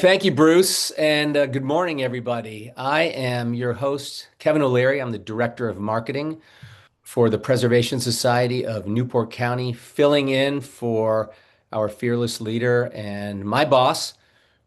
Thank you, Bruce, and good morning, everybody. I am your host, Kevin O'Leary. I'm the Director of Marketing for the Preservation Society of Newport County, filling in for our fearless leader and my boss,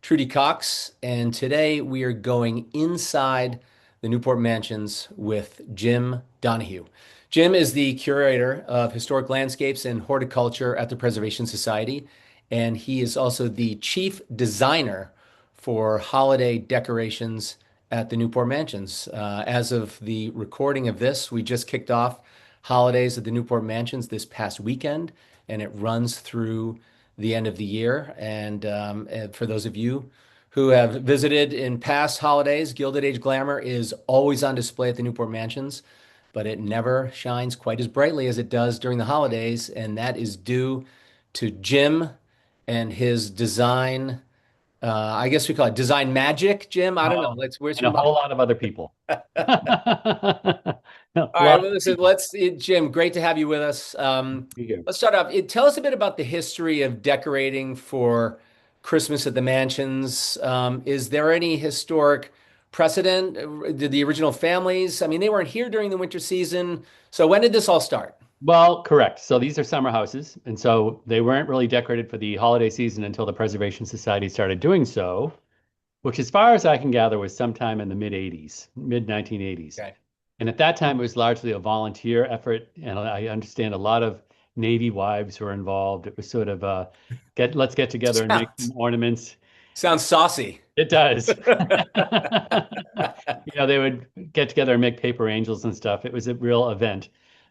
Trudy Cox. And today we are going inside the Newport Mansions with Jim Donahue. Jim is the curator of historic landscapes and horticulture at the Preservation Society, and he is also the chief designer for holiday decorations at the Newport Mansions. As of the recording of this, we just kicked off holidays at the Newport Mansions this past weekend, and it runs through the end of the year. And for those of you who have visited in past holidays, Gilded Age glamour is always on display at the Newport Mansions, but it never shines quite as brightly as it does during the holidays, and that is due to Jim and his design. I guess we call it design magic, Jim. I don't know. Oh, Where's and your a mind? whole lot of other people. A All right, lot well, of listen, people. Jim, great to have you with us. Be here. Let's start off. Tell us a bit about the history of decorating for Christmas at the mansions. Is there any historic precedent? Did the original families, I mean, they weren't here during the winter season. So when did this all start? Well, correct. So these are summer houses, and so they weren't really decorated for the holiday season until the Preservation Society started doing so, which, as far as I can gather, was sometime in the mid 80s, mid 1980s. Okay. And at that time, it was largely a volunteer effort, and I understand a lot of Navy wives were involved. It was sort of let's get together and make some Sounds, ornaments. sounds saucy. It does. They would get together and make paper angels and stuff. It was a real event.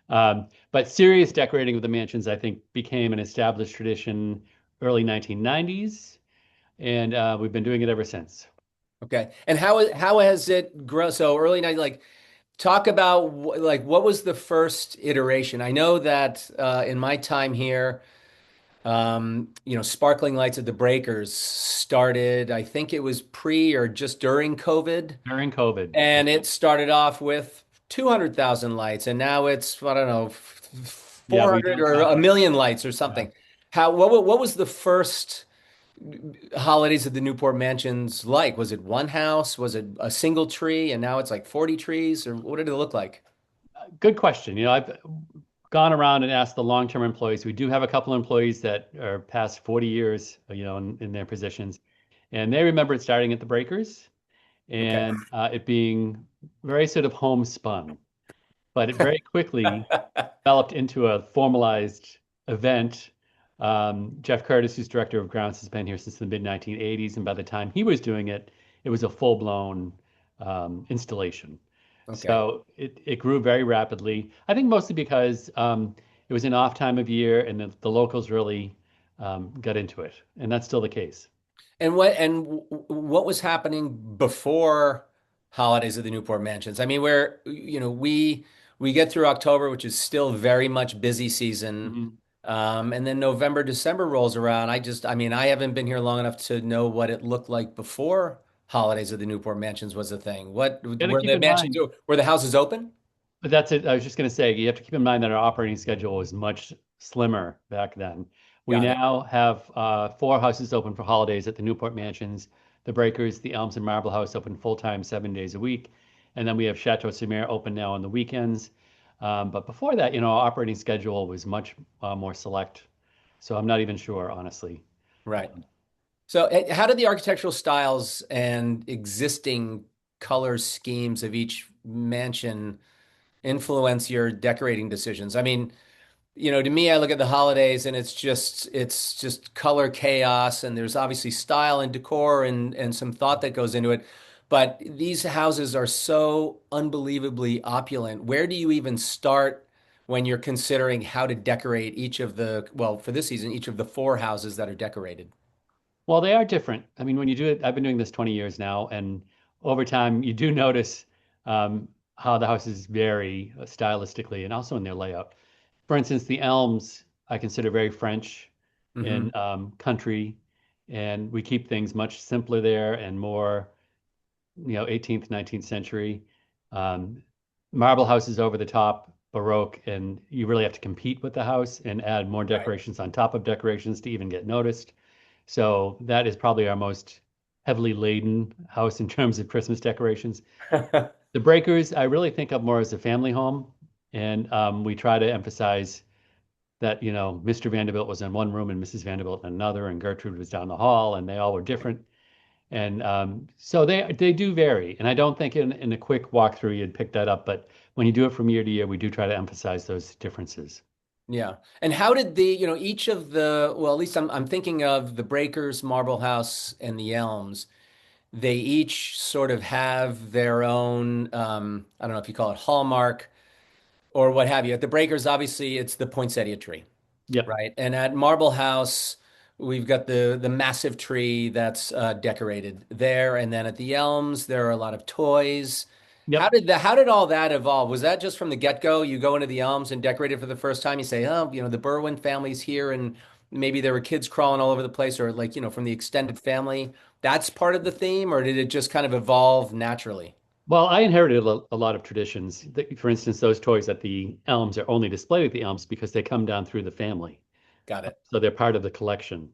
But serious decorating of the mansions, I think, became an established tradition early 1990s, and we've been doing it ever since. Okay. And how has it grown? So early night, like talk about like what was the first iteration? I know that in my time here, sparkling lights at the breakers started, I think it was pre or just during COVID. During COVID. And it started off with 200,000 lights, and now it's, I don't know, Yeah, we 400 don't or count a that. million lights or Yeah. something. What was the first holidays at the Newport Mansions like? Was it one house? Was it a single tree? And now it's like 40 trees? Or what did it look like? Good question. I've gone around and asked the long-term employees. We do have a couple employees that are past 40 years, in their positions, and they remember it starting at the breakers Okay. and it being very sort of homespun. But it very quickly developed into a formalized event. Jeff Curtis, who's director of grounds, has been here since the mid 1980s, and by the time he was doing it, it was a full-blown installation. Okay. So it grew very rapidly. I think mostly because it was an off time of year, and the locals really got into it, and that's still the case. And what was happening before holidays at the Newport Mansions? I mean, we get through October, which is still very much busy season. Mhm. And then November, December rolls around. I mean, I haven't been here long enough to know what it looked like before holidays at the Newport Mansions was a thing. What Got to were keep the in mansions, mind. were the houses open? But that's it. I was just going to say, you have to keep in mind that our operating schedule was much slimmer back then. We Got it. now have four houses open for holidays at the Newport Mansions, the Breakers, the Elms and Marble House open full-time 7 days a week. And then we have Chateau-sur-Mer open now on the weekends. But before that, our operating schedule was much more select. So I'm not even sure, honestly. Right. So, how did the architectural styles and existing color schemes of each mansion influence your decorating decisions? I mean, to me, I look at the holidays and it's just color chaos, and there's obviously style and decor and some thought that goes into it. But these houses are so unbelievably opulent. Where do you even start when you're considering how to decorate well, for this season, each of the four houses that are decorated? Well, they are different. I mean, when you do it, I've been doing this 20 years now, and over time, you do notice how the houses vary stylistically and also in their layout. For instance, the elms I consider very French Hmm. in country, and we keep things much simpler there and more, 18th, 19th century. Um, Marble houses over the top, Baroque, and you really have to compete with the house and add more Right. decorations on top of decorations to even get noticed. So that is probably our most heavily laden house in terms of Christmas decorations. The Breakers, I really think of more as a family home, and we try to emphasize that, Mr. Vanderbilt was in one room and Mrs. Vanderbilt in another, and Gertrude was down the hall, and they all were different. And so they do vary. And I don't think in a quick walkthrough you'd pick that up, but when you do it from year to year, we do try to emphasize those differences. Yeah. And how did each of well, at least I'm thinking of the Breakers, Marble House, and the Elms. They each sort of have their own, I don't know if you call it hallmark or what have you. At the Breakers, obviously, it's the poinsettia tree, Yep. right? And at Marble House, we've got the massive tree that's decorated there. And then at the Elms, there are a lot of toys. Yep. How did all that evolve? Was that just from the get-go? You go into the Elms and decorate it for the first time. You say, oh, the Berwin family's here, and maybe there were kids crawling all over the place, or like, from the extended family. That's part of the theme, or did it just kind of evolve naturally? Well, I inherited a lot of traditions. For instance, those toys at the Elms are only displayed at the Elms because they come down through the family. Got it. So they're part of the collection.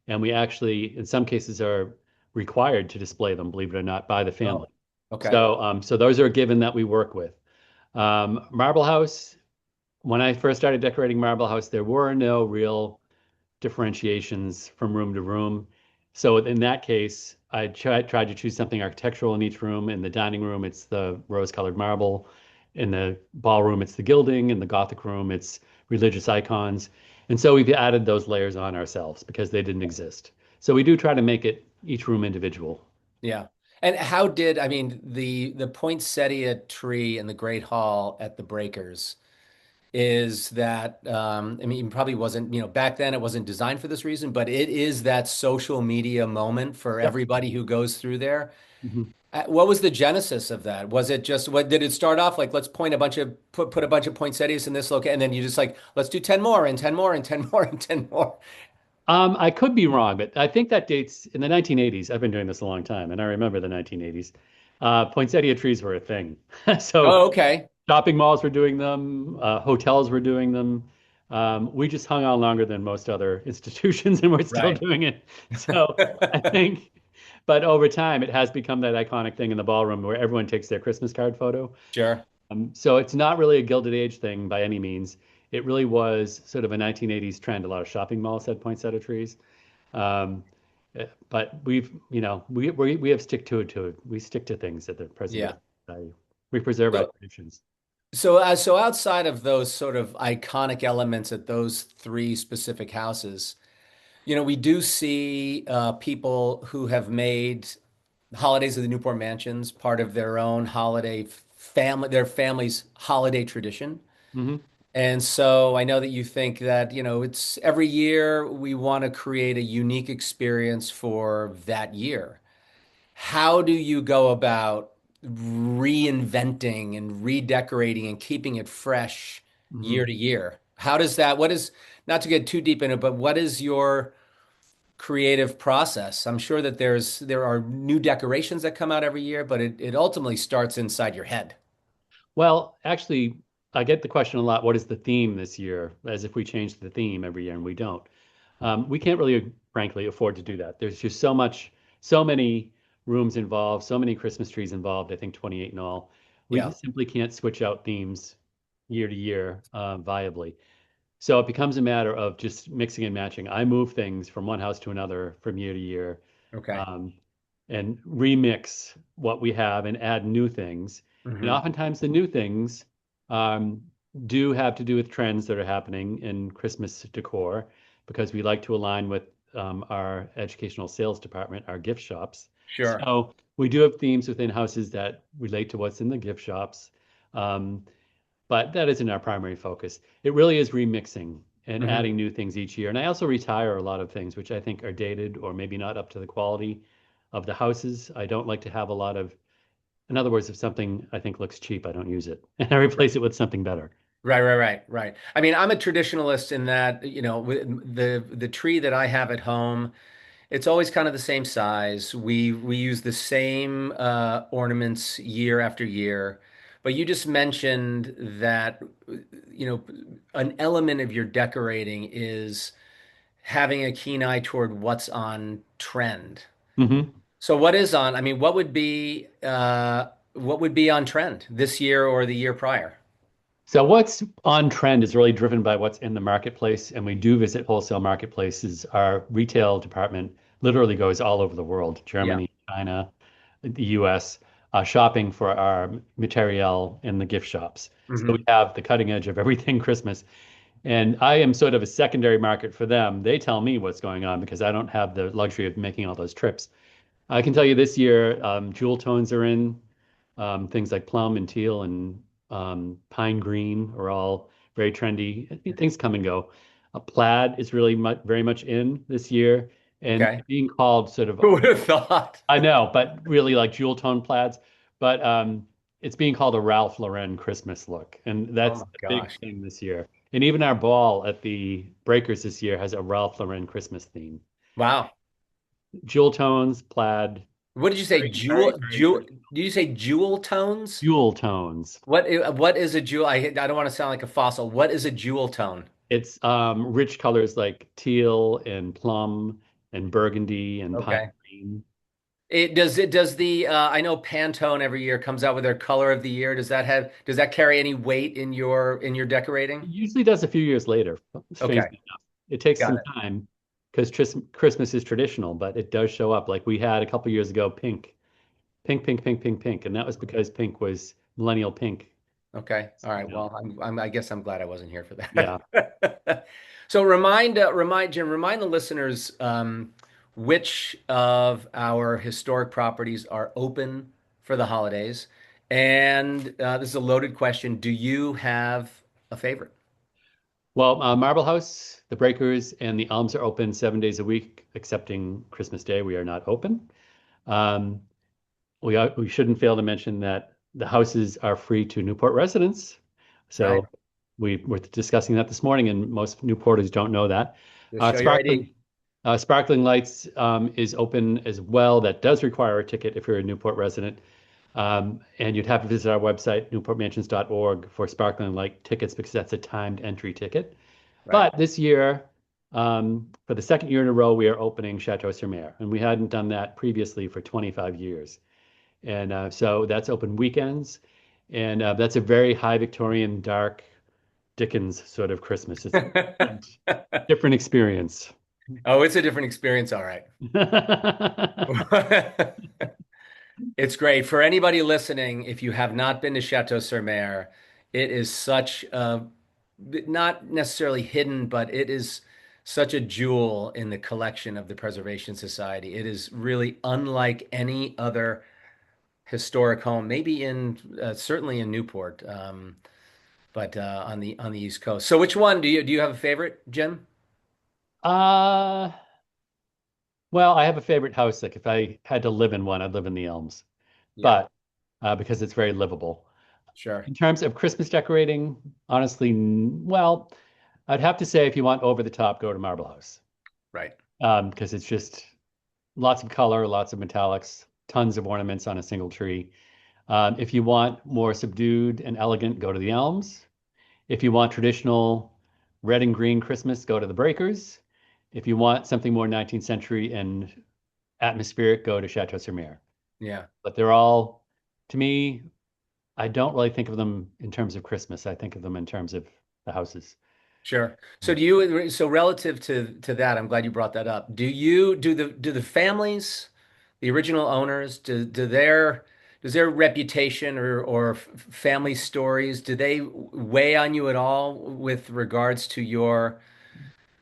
And we actually, in some cases, are required to display them, believe it or not, by the Oh, family. okay. So those are a given that we work with. Marble House, when I first started decorating Marble House, there were no real differentiations from room to room. So in that case, I tried to choose something architectural in each room. In the dining room, it's the rose-colored marble. In the ballroom, it's the gilding. In the Gothic room, it's religious icons. And so we've added those layers on ourselves because they didn't exist. So we do try to make it each room individual. Yeah. And how did, I mean, the poinsettia tree in the Great Hall at the Breakers is that, I mean, it probably wasn't, back then it wasn't designed for this reason, but it is that social media moment for Yep. everybody who goes through there. Mhm. What was the genesis of that? Was it just, what did it start off like, let's point a bunch of, put a bunch of poinsettias in this location, and then you just like, let's do 10 more and 10 more and 10 more and 10 more. I could be wrong, but I think that dates in the 1980s. I've been doing this a long time, and I remember the 1980s. Poinsettia trees were a thing. So Oh, okay. shopping malls were doing them, hotels were doing them. We just hung on longer than most other institutions, and we're still Right. doing it. So I think, but over time, it has become that iconic thing in the ballroom where everyone takes their Christmas card photo. Sure. So it's not really a Gilded Age thing by any means. It really was sort of a 1980s trend. A lot of shopping malls had poinsettia trees. Um, but we have stick to it. We stick to things at the Preservation Yeah. Society. We preserve our So, traditions. so outside of those sort of iconic elements at those three specific houses, we do see people who have made holidays of the Newport Mansions part of their own holiday family, their family's holiday tradition. Hmm. And so I know that you think that, it's every year we want to create a unique experience for that year. How do you go about reinventing and redecorating and keeping it fresh Hmm. year to year? What is, not to get too deep in it, but what is your creative process? I'm sure that there are new decorations that come out every year, but it ultimately starts inside your head. Well, actually, I get the question a lot, what is the theme this year? As if we change the theme every year, and we don't. We can't really, frankly, afford to do that. There's just so many rooms involved, so many Christmas trees involved, I think 28 in all. We Yeah. just simply can't switch out themes year to year viably. So it becomes a matter of just mixing and matching. I move things from one house to another from year to year, Okay. um, and remix what we have and add new things. And Hmm. oftentimes the new things um, do have to do with trends that are happening in Christmas decor because we like to align with our educational sales department, our gift shops. Sure. So we do have themes within houses that relate to what's in the gift shops. Um, but that isn't our primary focus. It really is remixing and Hmm. adding new things each year. And I also retire a lot of things which I think are dated or maybe not up to the quality of the houses. I don't like to have a lot of, in other words, if something I think looks cheap, I don't use it. And I replace it with something better. Right. I mean, I'm a traditionalist in that, the tree that I have at home, it's always kind of the same size. We use the same ornaments year after year. But you just mentioned that, you know, an element of your decorating is having a keen eye toward what's on trend. Hmm. So what is on? I mean, what would be on trend this year or the year prior? So what's on trend is really driven by what's in the marketplace, and we do visit wholesale marketplaces. Our retail department literally goes all over the world, Yeah. Germany, China, the US, shopping for our material in the gift shops. So we Hmm. have the cutting edge of everything Christmas. And I am sort of a secondary market for them. They tell me what's going on because I don't have the luxury of making all those trips. I can tell you this year, jewel tones are in. Things like plum and teal and pine green are all very trendy. I think things come and go. A plaid is really very much in this year, and Okay. being called sort of, Who would have thought? I know, but really like jewel tone plaids. But it's being called a Ralph Lauren Christmas look, and Oh that's my a big gosh. thing this year. And even our ball at the Breakers this year has a Ralph Lauren Christmas theme. Wow. Jewel tones, plaid, What did you say? very, very, very Jewel? traditional. Did you say jewel tones? Jewel tones. What is a jewel? I don't want to sound like a fossil. What is a jewel tone? It's rich colors like teal and plum and burgundy and pine Okay. green. It does the I know Pantone every year comes out with their color of the year. Does that carry any weight in your It decorating? usually does a few years later, Okay, strangely enough. It takes got some it. time because Christmas is traditional, but it does show up. Like we had a couple years ago, pink, pink, pink, pink, pink, pink, and that was because pink was millennial pink. Okay. All right. You know, Well, I guess I'm glad I wasn't here for yeah. that. So remind Jim, remind the listeners which of our historic properties are open for the holidays. And this is a loaded question. Do you have a favorite? Well, Marble House, the Breakers, and the Elms are open 7 days a week, excepting Christmas Day. We are not open. Um, we shouldn't fail to mention that the houses are free to Newport residents. Right. So we were discussing that this morning, and most Newporters don't know that. Just show your Sparkling ID. Sparkling Lights is open as well. That does require a ticket if you're a Newport resident. And you'd have to visit our website, newportmansions.org, for sparkling light tickets because that's a timed entry ticket. Right. But this year, for the second year in a row, we are opening Chateau-sur-Mer, and we hadn't done that previously for 25 years. And so that's open weekends. And that's a very high Victorian, dark Dickens sort of Christmas. It's a different experience. Oh, it's a different experience. All right. It's great. For anybody listening, if you have not been to Chateau-sur-Mer, it is such a, not necessarily hidden, but it is such a jewel in the collection of the Preservation Society. It is really unlike any other historic home, maybe in certainly in Newport, but on the East Coast. So which one do you have a favorite, Jim? Uh, well, I have a favorite house. Like if I had to live in one, I'd live in the Elms, Yeah, but because it's very livable. sure. In terms of Christmas decorating, honestly, well, I'd have to say if you want over the top, go to Marble House, Right. because it's just lots of color, lots of metallics, tons of ornaments on a single tree. If you want more subdued and elegant, go to the Elms. If you want traditional red and green Christmas, go to the Breakers. If you want something more 19th century and atmospheric, go to Chateau-sur-Mer. Yeah. But they're all, to me, I don't really think of them in terms of Christmas. I think of them in terms of the houses. Sure. So relative to that, I'm glad you brought that up. Do the families, the original owners, does their reputation or family stories, do they weigh on you at all with regards to your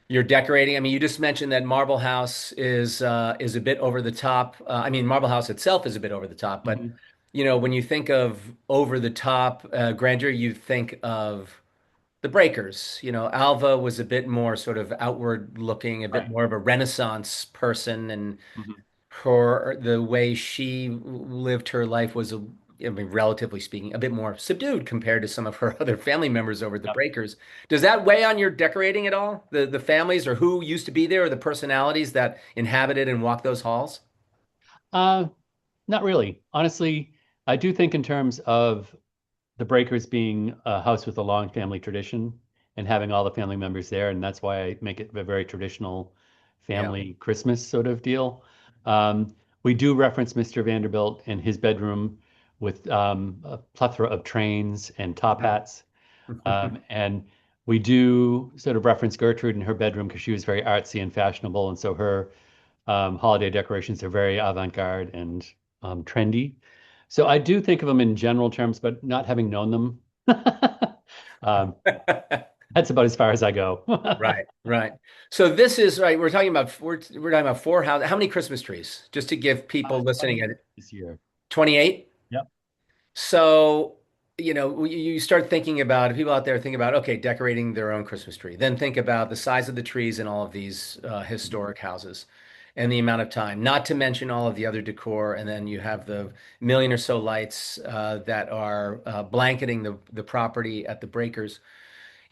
decorating? I mean, you just mentioned that Marble House is a bit over the top. I mean, Marble House itself is a bit over the top, but Mhm. when you think of over the top grandeur, you think of the Breakers. Alva was a bit more sort of outward looking, a bit Right. more of a Renaissance person, and Mhm. the way she lived her life was I mean, relatively speaking, a bit more subdued compared to some of her other family members over at the Yep. Breakers. Does that weigh on your decorating at all? The families or who used to be there or the personalities that inhabited and walked those halls? Uh, Not really. Honestly, I do think in terms of the Breakers being a house with a long family tradition and having all the family members there, and that's why I make it a very traditional Yeah. family Christmas sort of deal. Um, We do reference Mr. Vanderbilt and his bedroom with a plethora of trains and top hats. And we do sort of reference Gertrude in her bedroom because she was very artsy and fashionable. And so her holiday decorations are very avant-garde and trendy. So I do think of them in general terms, but not having known them, um, that's about as far as I go. Right, right. So this is right. We're talking about four houses. How many Christmas trees? Just to give people listening 20 at this year. 28. Yep. So, you start thinking about people out there think about, okay, decorating their own Christmas tree. Then think about the size of the trees in all of these historic houses and the amount of time, not to mention all of the other decor. And then you have the million or so lights that are blanketing the property at the breakers.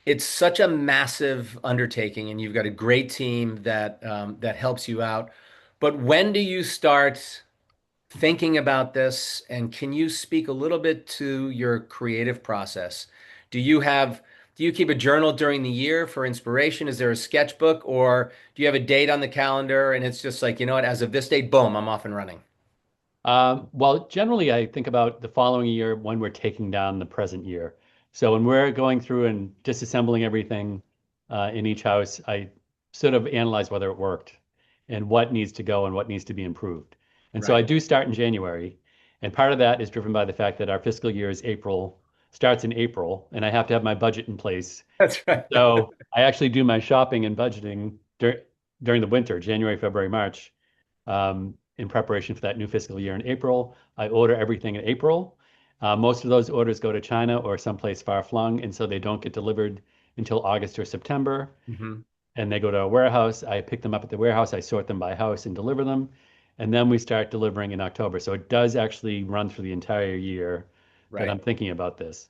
It's such a massive undertaking, and you've got a great team that helps you out. But when do you start thinking about this, and can you speak a little bit to your creative process? Do you have do you keep a journal during the year for inspiration? Is there a sketchbook, or do you have a date on the calendar and it's just like, you know what, as of this date, boom, I'm off and running? Well, generally, I think about the following year when we're taking down the present year. So when we're going through and disassembling everything in each house, I sort of analyze whether it worked and what needs to go and what needs to be improved. And so I Right. do start in January. And part of that is driven by the fact that our fiscal year is April, starts in April, and I have to have my budget in place. That's right. So I actually do my shopping and budgeting during the winter, January, February, March, in preparation for that new fiscal year in April. I order everything in April. Most of those orders go to China or someplace far flung, and so they don't get delivered until August or September. Hmm. And they go to a warehouse. I pick them up at the warehouse. I sort them by house and deliver them. And then we start delivering in October. So it does actually run through the entire year that Right. I'm thinking about this.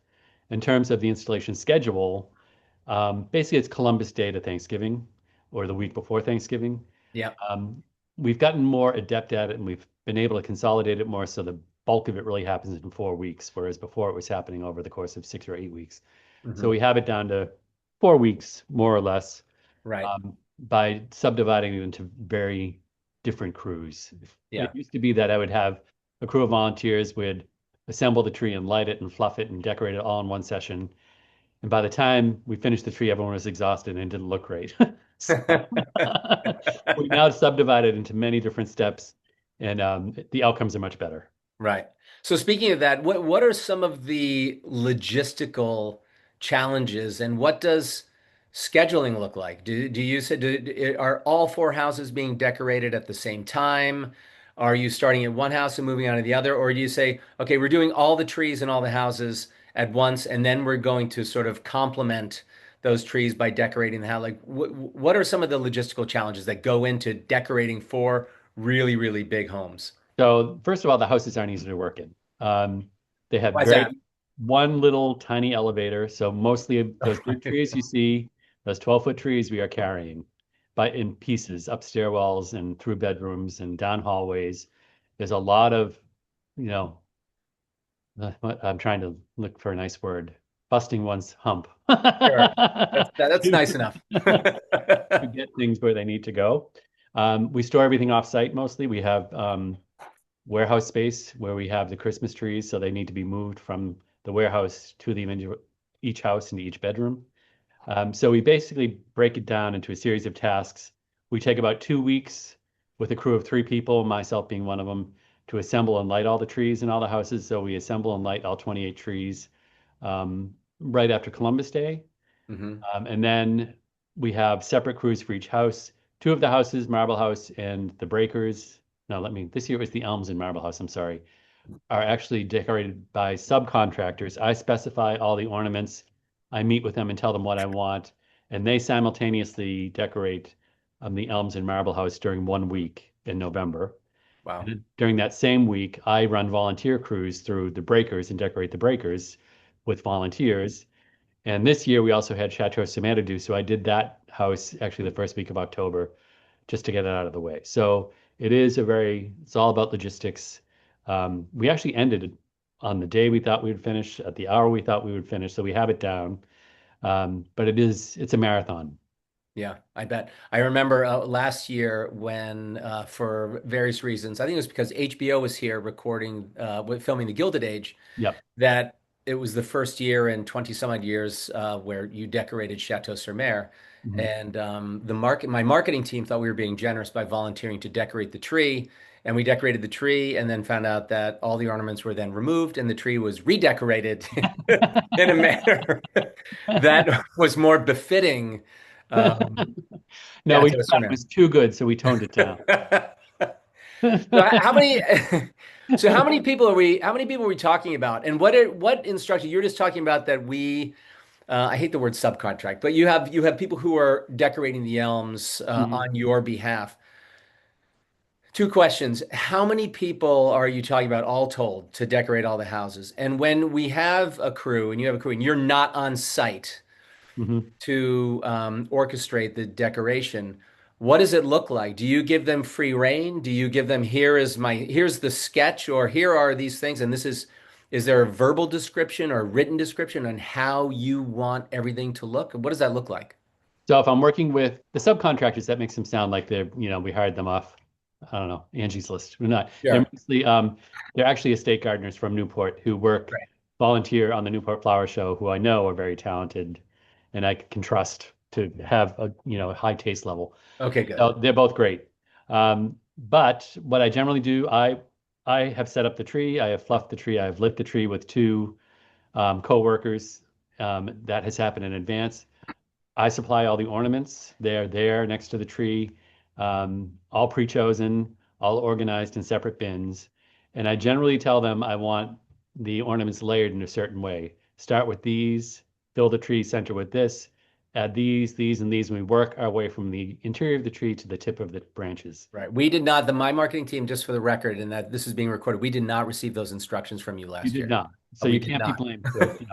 In terms of the installation schedule, basically it's Columbus Day to Thanksgiving or the week before Thanksgiving. Yeah. Um, we've gotten more adept at it and we've been able to consolidate it more so the bulk of it really happens in 4 weeks, whereas before it was happening over the course of 6 or 8 weeks. So Hmm. we have it down to 4 weeks, more or less, Right. by subdividing it into very different crews. It Yeah. used to be that I would have a crew of volunteers would assemble the tree and light it and fluff it and decorate it all in one session. And by the time we finished the tree, everyone was exhausted and it didn't look great. So we now subdivide it into many different steps, and the outcomes are much better. Right. So speaking of that, what are some of the logistical challenges, and what does scheduling look like? Do you say are all four houses being decorated at the same time? Are you starting at one house and moving on to the other, or do you say, okay, we're doing all the trees in all the houses at once, and then we're going to sort of complement those trees by decorating the house? Like, what are some of the logistical challenges that go into decorating four really, really big homes? So first of all, the houses aren't easy to work in. They have Why is that? very one little tiny elevator. So mostly those big trees you see, those 12-foot trees we are carrying by in pieces up stairwells and through bedrooms and down hallways. There's a lot of, you know, I'm trying to look for a nice word, busting one's hump Sure. That's to, nice enough. to get things where they need to go. We store everything off site mostly. We have warehouse space where we have the Christmas trees, so they need to be moved from the warehouse to each house into each bedroom. So we basically break it down into a series of tasks. We take about 2 weeks with a crew of 3 people, myself being one of them, to assemble and light all the trees in all the houses. So we assemble and light all 28 trees right after Columbus Day. Hmm. And then we have separate crews for each house. Two of the houses, Marble House and the Breakers, no, this year it was the Elms and Marble House, I'm sorry, are actually decorated by subcontractors. I specify all the ornaments. I meet with them and tell them what I want, and they simultaneously decorate the Elms and Marble House during 1 week in November. Wow. And during that same week, I run volunteer crews through the Breakers and decorate the Breakers with volunteers. And this year we also had Chateau-sur-Mer to do, so I did that house actually the first week of October just to get it out of the way. So it's all about logistics. We actually ended on the day we thought we would finish, at the hour we thought we would finish, so we have it down. But it's a marathon. Yeah, I bet. I remember last year when, for various reasons, I think it was because HBO was here recording, filming The Gilded Age, Yep. that it was the first year in 20 some odd years where you decorated Chateau-sur-Mer. Mhm. And my marketing team thought we were being generous by volunteering to decorate the tree. And we decorated the tree and then found out that all the ornaments were then removed and the tree was redecorated in a manner that was more befitting No, we just thought it Chateau-sur-Mer. was too good, so we toned it down. So how many so how many people are we talking about? And what instruction you're just talking about that we I hate the word subcontract, but you have people who are decorating the elms Mhm. on your behalf. Two questions. How many people are you talking about all told to decorate all the houses? And when we have a crew and you have a crew and you're not on site Mhm. to orchestrate the decoration, what does it look like? Do you give them free rein? Do you give them here's the sketch or here are these things and is there a verbal description or written description on how you want everything to look? What does that look like? So if I'm working with the subcontractors, that makes them sound like we hired them off, I don't know, Angie's List. We're not. They're Sure. mostly, they're actually estate gardeners from Newport who Right. volunteer on the Newport Flower Show, who I know are very talented and I can trust to have a high taste level. Okay, good. So they're both great. But what I generally do, I have set up the tree, I have fluffed the tree, I have lit the tree with two co-workers. That has happened in advance. I supply all the ornaments. They're there next to the tree, all pre-chosen, all organized in separate bins. And I generally tell them I want the ornaments layered in a certain way. Start with these, fill the tree center with this, add these, and these, and we work our way from the interior of the tree to the tip of the branches. Right. We did not, my marketing team, just for the record, and that this is being recorded, we did not receive those instructions from you You last did year. not. So We you did can't be not. blamed for the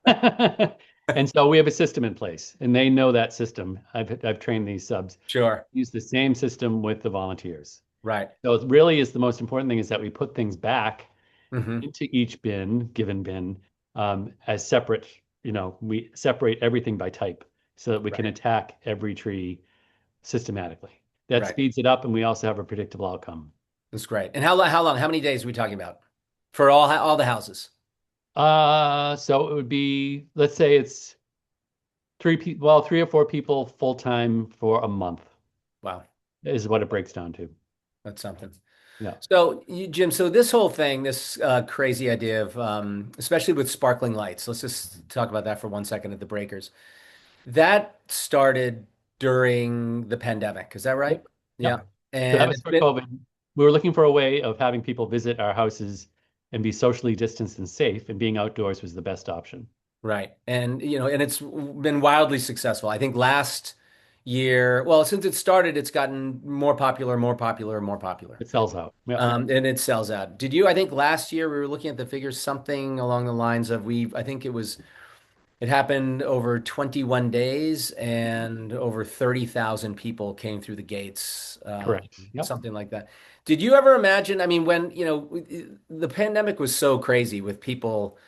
outcome. And so we have a system in place, and they know that system. I've trained these subs. Sure. Use the same system with the volunteers. Right. So it really is the most important thing is that we put things back Hmm. into each given bin, as separate. We separate everything by type so that we can Right. attack every tree systematically. That Right. speeds it up, and we also have a predictable outcome. That's great. And how long, how many days are we talking about for all the houses? So it would be, let's say it's three people, well, three or four people full time for a month Wow. is what it breaks down to. That's something. Yeah. So, Jim, so this whole thing, this crazy idea of, especially with sparkling lights, let's just talk about that for 1 second at the breakers. That started during the pandemic. Is that right? Yep. Yeah. Yep. So that And was it's for been COVID. We were looking for a way of having people visit our houses and be socially distanced and safe, and being outdoors was the best option. right. And it's been wildly successful. I think last year, well, since it started, it's gotten more popular, more popular, more popular. It sells out. Yep. And it sells out. I think last year we were looking at the figures, something along the lines of I think it happened over 21 days and over 30,000 people came through the gates, Correct. Yep. something like that. Did you ever imagine? I mean, when, the pandemic was so crazy with people,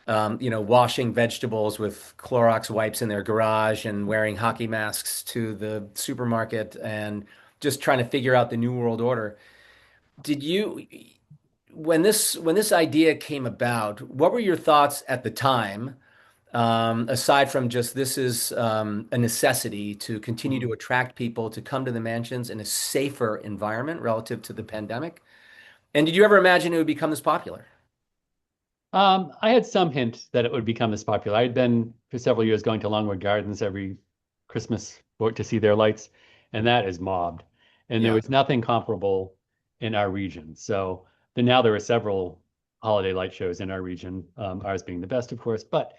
washing vegetables with Clorox wipes in their garage and wearing hockey masks to the supermarket and just trying to figure out the New World Order. Did you, when this idea came about, what were your thoughts at the time, aside from just this is a necessity to continue to Mhm. attract people to come to the mansions in a safer environment relative to the pandemic? And did you ever imagine it would become this popular? I had some hint that it would become this popular. I had been for several years going to Longwood Gardens every Christmas to see their lights, and that is mobbed. And there Yeah. was nothing comparable in our region. So now there are several holiday light shows in our region, ours being the best, of course. But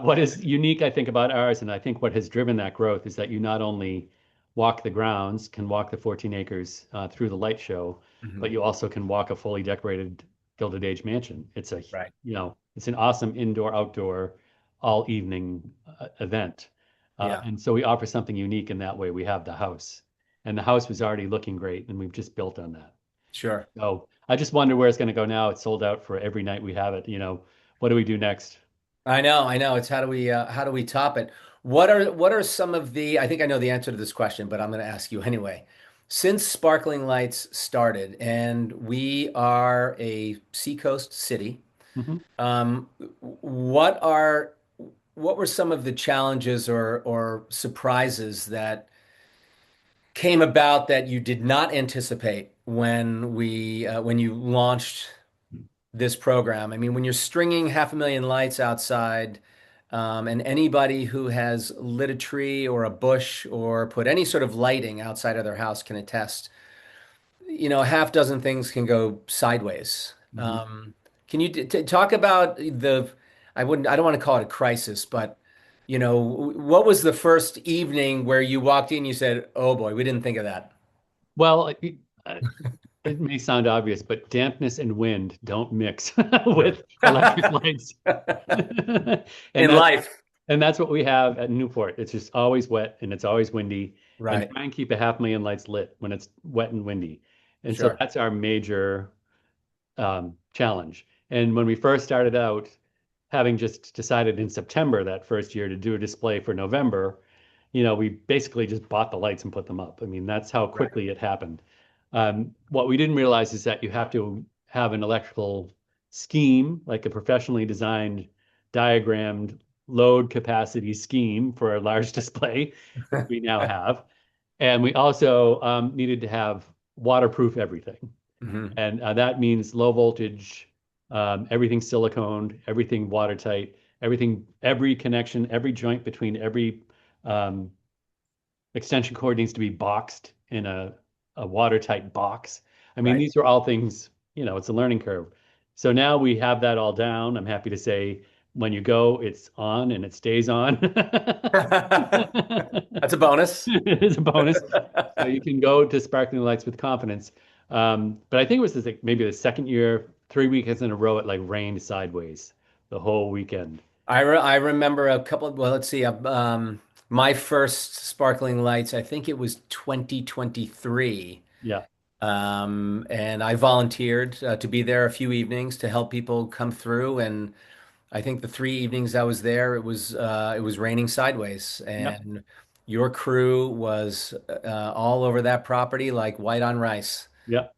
what is unique, I think, about ours, and I think what has driven that growth, is that you not only walk the grounds, can walk the 14 acres through the light show, but Mhm. you also can walk a fully decorated Gilded Age mansion. Right. It's an awesome indoor, outdoor, all evening event. Yeah. And so we offer something unique in that way. We have the house, and the house was already looking great, and we've just built on that. Sure. So I just wonder where it's going to go now. It's sold out for every night we have it. What do we do next? I know. It's how do we top it? What are some of the I think I know the answer to this question, but I'm going to ask you anyway. Since sparkling lights started, and we are a seacoast city, Mhm. um, what are what were some of the challenges or surprises that came about that you did not anticipate when you launched this program? I mean, when you're stringing 500,000 lights outside, and anybody who has lit a tree or a bush or put any sort of lighting outside of their house can attest. A half dozen things can go sideways. Mhm. Can you talk about I don't want to call it a crisis, but what was the first evening where you walked in, you said, "Oh boy, we didn't think of that." Well, uh, it may sound obvious, but dampness and wind don't mix No. with electric lights. And In that's life. and that's what we have at Newport. It's just always wet and it's always windy. And Right. try and keep a 500,000 lights lit when it's wet and windy. And so Sure. that's our major challenge. And when we first started out, having just decided in September that first year to do a display for November, we basically just bought the lights and put them up. I mean, that's how Right. quickly it happened. What we didn't realize is that you have to have an electrical scheme, like a professionally designed, diagrammed load capacity scheme for a large display, which we now have. And we also needed to have waterproof everything. Hmm. And that means low voltage, everything siliconed, everything watertight, everything, every connection, every joint between every um, extension cord needs to be boxed in a watertight box. I mean, Right. these are all things, it's a learning curve. So now we have that all down. I'm happy to say when you go, it's on and it stays on. That's a bonus. It is a bonus. So you can go to sparkling lights with confidence. But I think it was maybe the second year, 3 weekends in a row, it like rained sideways the whole weekend. I remember a couple well, let's see, my first sparkling lights, I think it was 2023. Yeah, And I volunteered to be there a few evenings to help people come through. And I think the 3 evenings I was there, it was raining sideways, yeah, and your crew was all over that property like white on rice, yeah.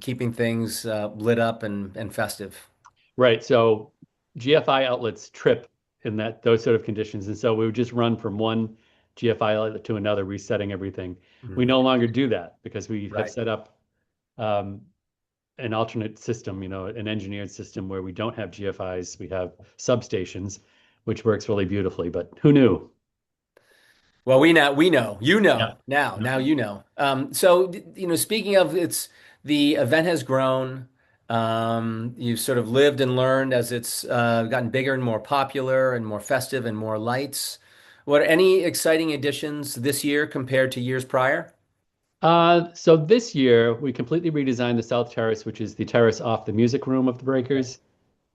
keeping things lit up and festive. Right. So GFI outlets trip in those sort of conditions. And so we would just run from one GFI outlet to another, resetting everything. We Mhm. no longer do that because we have Right. set up um, an alternate system, an engineered system where we don't have GFIs, we have substations, which works really beautifully. But who knew? Well, you Yeah. know now Yeah. you know. So, speaking of the event has grown. You've sort of lived and learned as it's gotten bigger and more popular and more festive and more lights. What any exciting additions this year compared to years prior? So this year we completely redesigned the South Terrace, which is the terrace off the music room of the Okay. Breakers.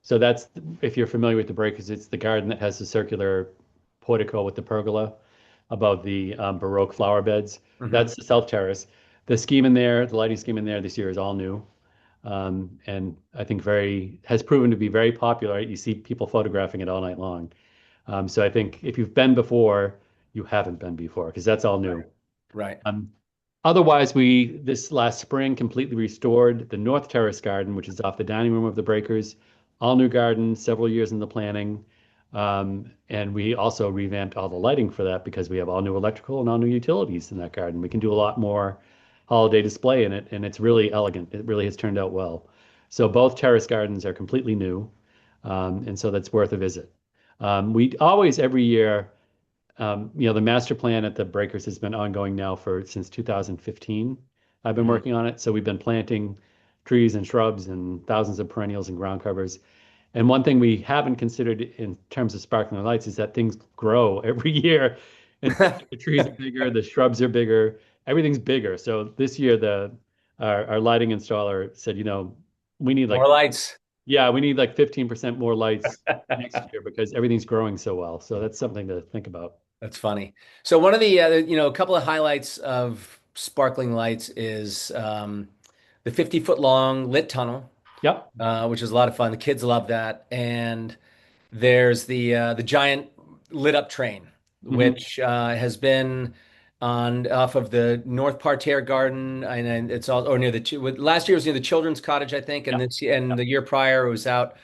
So that's, if you're familiar with the Breakers, it's the garden that has the circular portico with the pergola above the Baroque flower beds. Hmm. That's the South Terrace. The scheme in there, the lighting scheme in there this year is all new. And I think has proven to be very popular. Right? You see people photographing it all night long. So I think if you've been before, you haven't been before because that's all Right. new. Right. Um, Otherwise, we this last spring completely restored the North Terrace Garden, which is off the dining room of the Breakers. All new garden, several years in the planning. And we also revamped all the lighting for that because we have all new electrical and all new utilities in that garden. We can do a lot more holiday display in it, and it's really elegant. It really has turned out well. So both terrace gardens are completely new, and so that's worth a visit. We always, every year, the master plan at the Breakers has been ongoing now since 2015. I've been Mhm. working on it. So we've been planting trees and shrubs and thousands of perennials and ground covers. And one thing we haven't considered in terms of sparkling lights is that things grow every year. And so the trees are bigger, the shrubs are bigger, everything's bigger. So this year, our lighting installer said, we need More lights. we need like 15% more lights next year because everything's growing so well. So that's something to think about. That's funny. So one of the a couple of highlights of sparkling lights is the 50-foot long lit tunnel, Yep. which is a lot of fun. The kids love that, and There's the giant lit up train, Hmm. which has been on off of the North Parterre Garden, and it's all or near last year it was near the Children's Cottage, I think, and Yep. this and Yep. the year prior it was out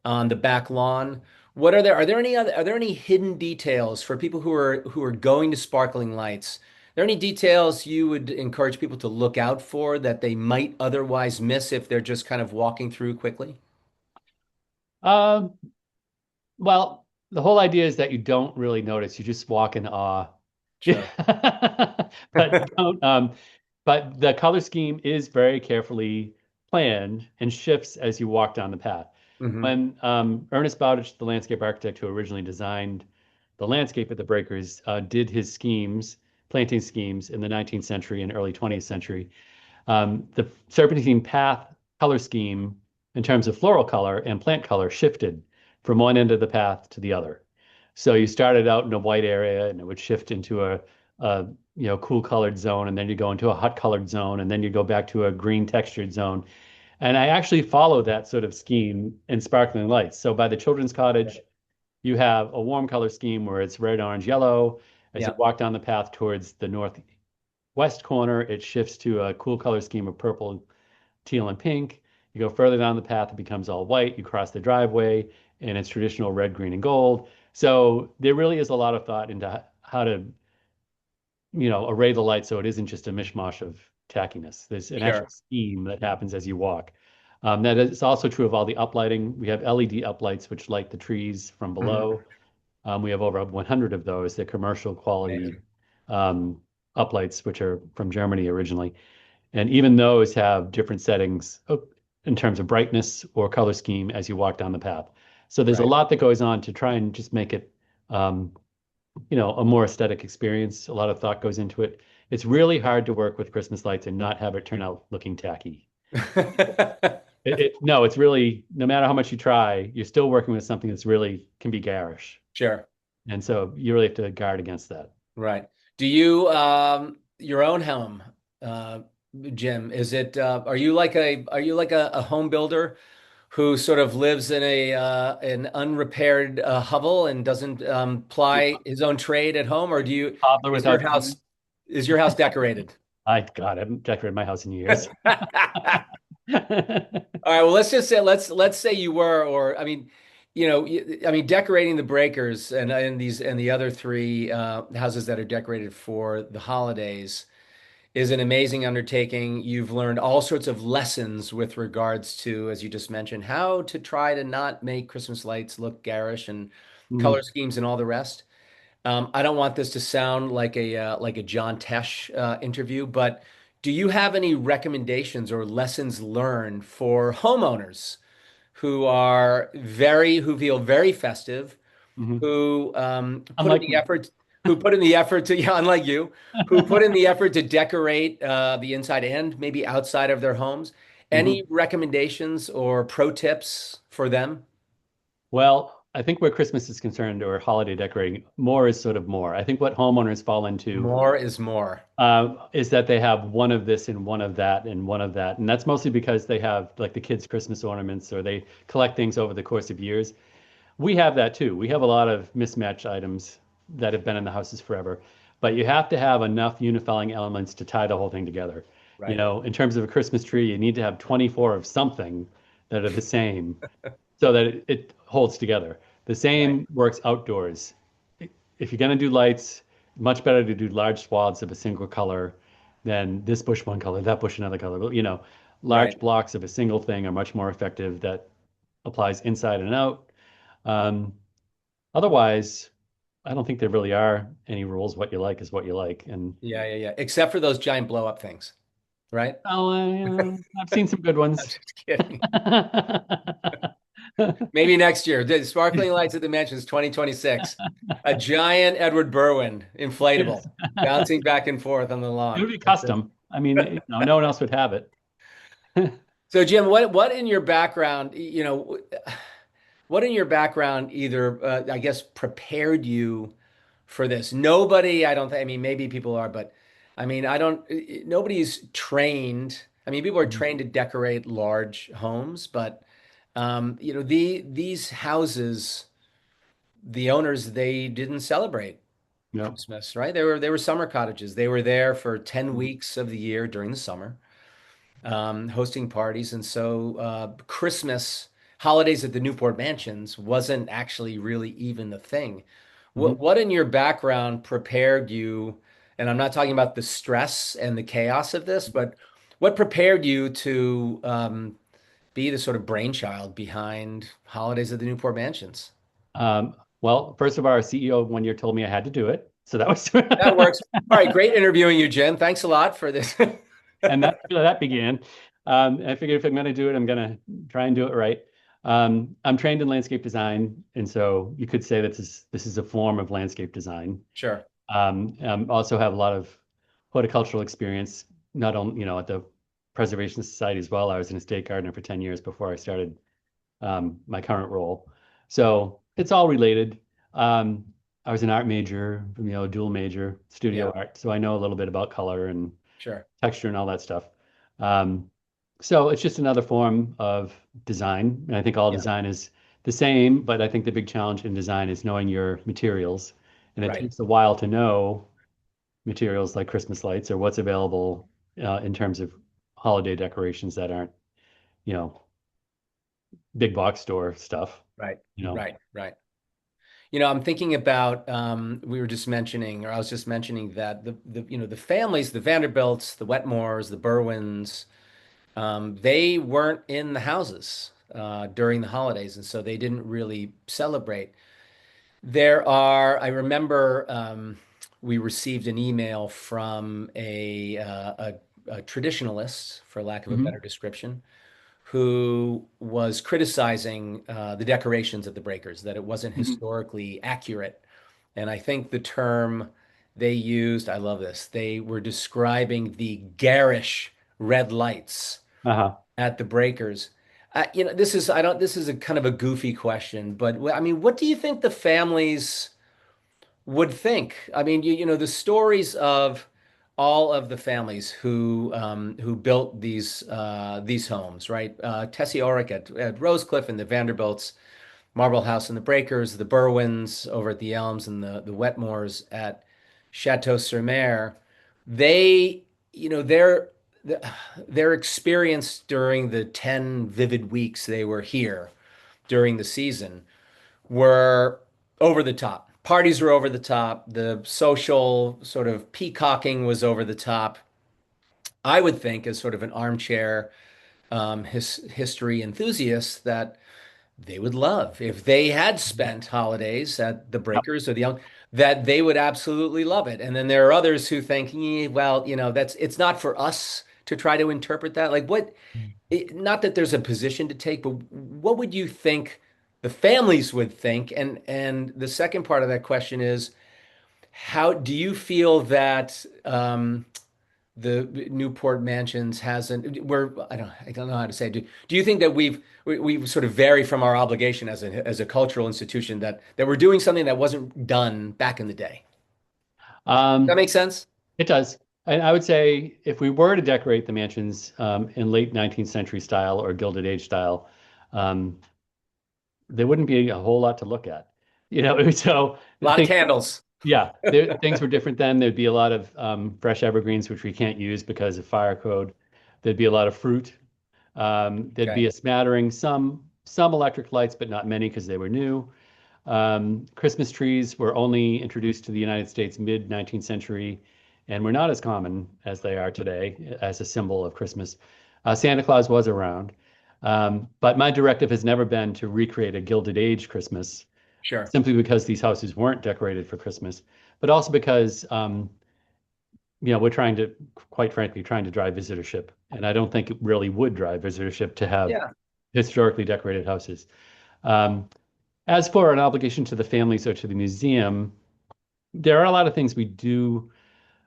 on the back lawn. What are there? Are there any hidden details for people who are going to sparkling lights? Are there any details you would encourage people to look out for that they might otherwise miss if they're just kind of walking through quickly? Um, well, the whole idea is that you don't really notice. You just walk in awe. Sure. But don't, but the color scheme is very carefully planned and shifts as you walk down the path. Hmm. When Ernest Bowditch, the landscape architect who originally designed the landscape at the Breakers, did his schemes, planting schemes in the 19th century and early 20th century, the serpentine path color scheme in terms of floral color and plant color shifted from one end of the path to the other. So you started out in a white area and it would shift into a cool colored zone, and then you go into a hot colored zone, and then you go back to a green textured zone. And I actually follow that sort of scheme in sparkling lights. So by the children's cottage, you have a warm color scheme where it's red, orange, yellow. As you Yeah. walk down the path towards the northwest corner, it shifts to a cool color scheme of purple, teal, and pink. You go further down the path, it becomes all white. You cross the driveway, and it's traditional red, green, and gold. So there really is a lot of thought into how to, array the light so it isn't just a mishmash of tackiness. There's an actual Sure. scheme that happens as you walk. That is also true of all the uplighting. We have LED uplights which light the trees from Mhm. below. We have over 100 of those. They're commercial quality Amazing. um, uplights, which are from Germany originally. And even those have different settings in terms of brightness or color scheme as you walk down the path. So there's a Right. lot that goes on to try and just make it, um, a more aesthetic experience. A lot of thought goes into it. It's really hard to work with Christmas lights and not have it turn out looking tacky. No, it's really, no matter how much you try, you're still working with something that's really can be garish. Sure. And so you really have to guard against that. Right. Do you your own home, uh, Jim? Is it are you like a home builder who sort of lives in a an unrepaired hovel and doesn't ply his own trade at home, or do you Toddler is your without house shoes. is your house decorated? God, I haven't decorated my house in years. All right, well, let's just say let's say you were, or I mean, I mean, decorating the breakers and these and the other three houses that are decorated for the holidays is an amazing undertaking. You've learned all sorts of lessons with regards to, as you just mentioned, how to try to not make Christmas lights look garish and color Mhm, schemes and all the rest. I don't want this to sound like a John Tesh interview, but do you have any recommendations or lessons learned for homeowners who feel very festive, mhm. who put in Unlike the me. effort who put in the effort to yeah, unlike you, who put in the effort to decorate the inside and maybe outside of their homes? Any Mhm. recommendations or pro tips for them? Well, I think where Christmas is concerned or holiday decorating, more is sort of more. I think what homeowners fall into More is more. is that they have one of this and one of that and one of that. And that's mostly because they have like the kids' Christmas ornaments or they collect things over the course of years. We have that too. We have a lot of mismatched items that have been in the houses forever, but you have to have enough unifying elements to tie the whole thing together. Right. In terms of a Christmas tree, you need to have 24 of something that are the same so that it holds together. The Right. same works outdoors. If you're going to do lights, much better to do large swaths of a single color than this bush one color, that bush another color. Large Right. blocks of a single thing are much more effective. That applies inside and out. Um, Otherwise, I don't think there really are any rules. What you like is what you like. And Yeah, yeah, yeah. Except for those giant blow up things, right? I've seen some good I'm ones. just kidding. Maybe next year. The Sparkling Lights at the Mansions 2026. A giant Edward Berwin inflatable Yes. bouncing back and forth on the It lawn. would be That's it. custom. I mean, no one else would have it. So Jim, what in your background, what in your background either I guess prepared you for this? Nobody, I don't think, I mean maybe people are, but I mean I don't nobody's trained. I mean people are Mhm. trained to decorate large homes, but these houses the owners, they didn't celebrate No. Christmas, right? They were summer cottages. They were there for 10 weeks of the year during the summer, hosting parties. And so Christmas holidays at the Newport Mansions wasn't actually really even a thing. Mhm. What in your background prepared you, and I'm not talking about the stress and the chaos of this, but what prepared you to be the sort of brainchild behind holidays at the Newport Mansions? Well, first of all, our CEO 1 year told me I had to do it. So that was, That works. All right, great interviewing you, Jen. Thanks a lot for this. and that began. I figured if I'm going to do it, I'm going to try and do it right. I'm trained in landscape design, and so you could say that this is a form of landscape design. Sure. Also have a lot of horticultural experience, not only, at the Preservation Society as well. I was an estate gardener for 10 years before I started my current role. So it's all related. Um, I was an art major, dual major, studio Yeah, art. So I know a little bit about color and sure. texture and all that stuff. Um, so it's just another form of design. And I think all Yeah, design is the same, but I think the big challenge in design is knowing your materials. And it right, takes a while to know materials like Christmas lights or what's available in terms of holiday decorations that aren't, you know, big box store stuff, right, you know. right. I'm thinking about we were just mentioning, or I was just mentioning that the families, the Vanderbilts, the Wetmores, the Berwinds, they weren't in the houses during the holidays, and so they didn't really celebrate. I remember we received an email from a traditionalist, for lack of a better Mhm. description, who was criticizing the decorations at the breakers, that it wasn't Mhm. historically accurate. And I think the term they used, I love this, they were describing the garish red lights Uh-huh. at the breakers. This is a kind of a goofy question, but I mean, what do you think the families would think? I mean, the stories of all of the families who built these homes, right? Tessie Orick at Rosecliff and the Vanderbilts, Marble House and the Breakers, the Berwinds over at the Elms and the Wetmores at Chateau-sur-Mer. They, you know, their experience during the 10 vivid weeks they were here during the season were over the top. Parties were over the top. The social sort of peacocking was over the top. I would think, as sort of an armchair history enthusiast, that they would love if they had spent holidays at the Yep. Breakers or the Young, that they would absolutely love it. And then there are others who think, well, it's not for us to try to interpret that. Like not that there's a position to take, but what would you think the families would think? And the second part of that question is, how do you feel that the Newport Mansions hasn't? I don't know how to say it. Do you think that we've sort of varied from our obligation as a cultural institution that we're doing something that wasn't done back in the day? Does that Um, make sense? it does. And I would say if we were to decorate the mansions in late 19th century style or Gilded Age style, um, there wouldn't be a whole lot to look at. So A lot of things, candles. yeah, things were different then. There'd be a lot of fresh evergreens, which we can't use because of fire code. There'd be a lot of fruit. There'd Okay. be a smattering, some electric lights, but not many because they were new. Christmas trees were only introduced to the United States mid 19th century and were not as common as they are today as a symbol of Christmas. Santa Claus was around, but my directive has never been to recreate a Gilded Age Christmas, Sure. simply because these houses weren't decorated for Christmas, but also because we're quite frankly, trying to drive visitorship, and I don't think it really would drive visitorship to have Yeah. historically decorated houses. Um, as for an obligation to the families or to the museum, there are a lot of things we do.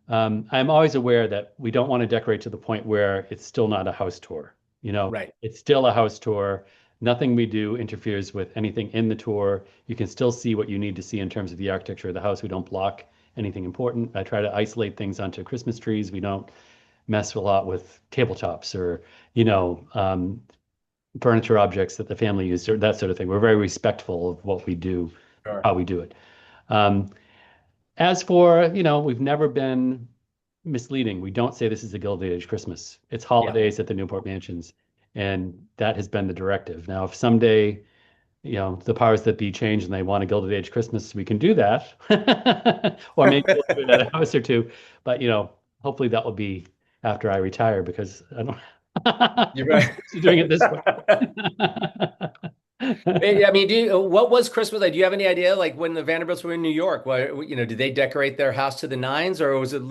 I'm always aware that we don't want to decorate to the point where it's still not a house tour. Right. It's still a house tour. Nothing we do interferes with anything in the tour. You can still see what you need to see in terms of the architecture of the house. We don't block anything important. I try to isolate things onto Christmas trees. We don't mess a lot with tabletops or, you know, um, furniture objects that the family used or that sort of thing. We're very respectful of what we do Sure. how we do it. Um, as for, we've never been misleading. We don't say this is a Gilded Age Christmas. It's Yeah. holidays at the Newport Mansions, and that has been the directive. Now, if someday, the powers that be change and they want a Gilded Age Christmas, we can do that. Or maybe we'll do it at a house or two. But, hopefully that will be after I retire because I don't You're I'm right. used to doing it this way. I mean, what was Christmas like? Do you have any idea? Like when the Vanderbilts were in New York, did they decorate their house to the nines, or They was it a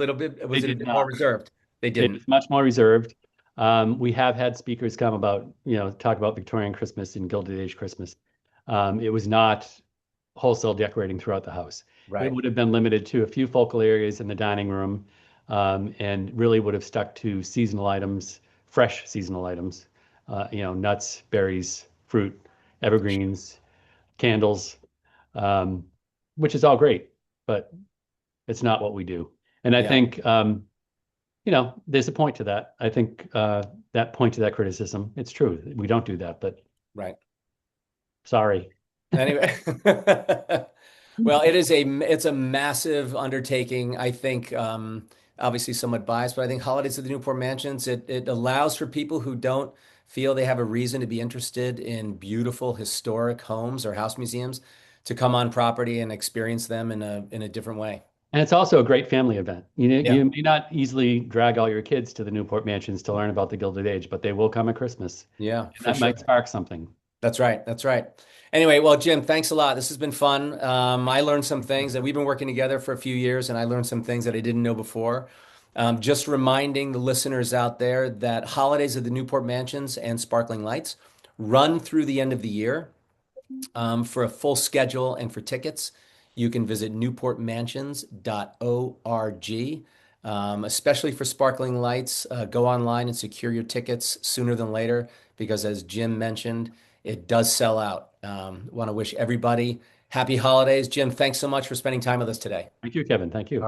did bit more not. reserved? They It didn't. was much more reserved. We have had speakers come about, talk about Victorian Christmas and Gilded Age Christmas. It was not wholesale decorating throughout the house. It Right. would have been limited to a few focal areas in the dining room, and really would have stuck to seasonal items, fresh seasonal items, nuts, berries, fruit, evergreens, candles, um, which is all great, but it's not what we do. And I Yeah. think, there's a point to that. I think that point to that criticism, it's true. We don't do that, but Right. sorry. Anyway, well, it's a massive undertaking. I think obviously somewhat biased, but I think Holidays at the Newport Mansions it allows for people who don't feel they have a reason to be interested in beautiful historic homes or house museums to come on property and experience them in a different way. And it's also a great family event. Yeah, You may not easily drag all your kids to the Newport Mansions to learn about the Gilded Age, but they will come at Christmas, yeah, and for that might sure. spark something. That's right. That's right. Anyway, well, Jim, thanks a lot. This has been fun. I learned some things that we've been working together for a few years, and I learned some things that I didn't know before. Just reminding the listeners out there that Holidays at the Newport Mansions and Sparkling Lights run through the end of the year. For a full schedule and for tickets, you can visit newportmansions.org. Especially for sparkling lights, go online and secure your tickets sooner than later because, as Jim mentioned, it does sell out. Want to wish everybody happy holidays. Jim, thanks so much for spending time with us today. Thank you, Kevin. Thank you.